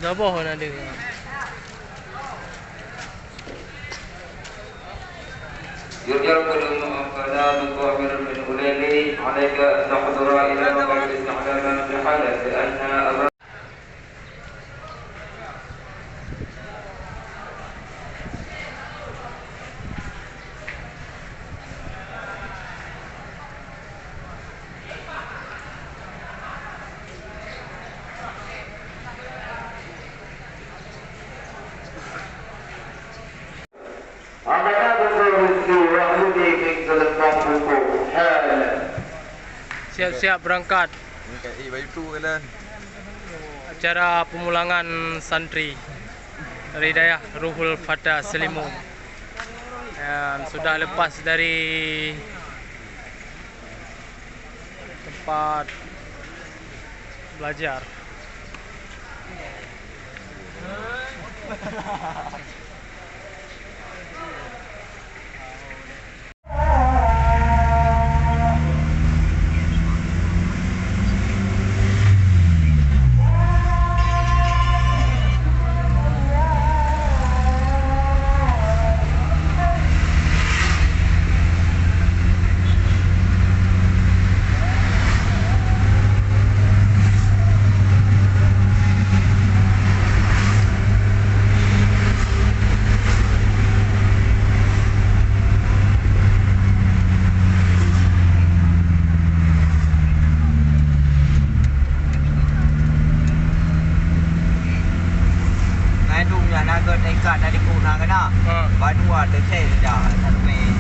Sudah bohong ada. يرجى قدام الظاهر من أولئك عليك أن تحضر إلى مكان الاستعلام بحالة لأن Siap-siap berangkat. Acara pemulangan santri dari Dayah Ruhul Fatah Selimum yang sudah lepas dari tempat belajar. Kat dari kuna kena. Banua terceh dah satu ni.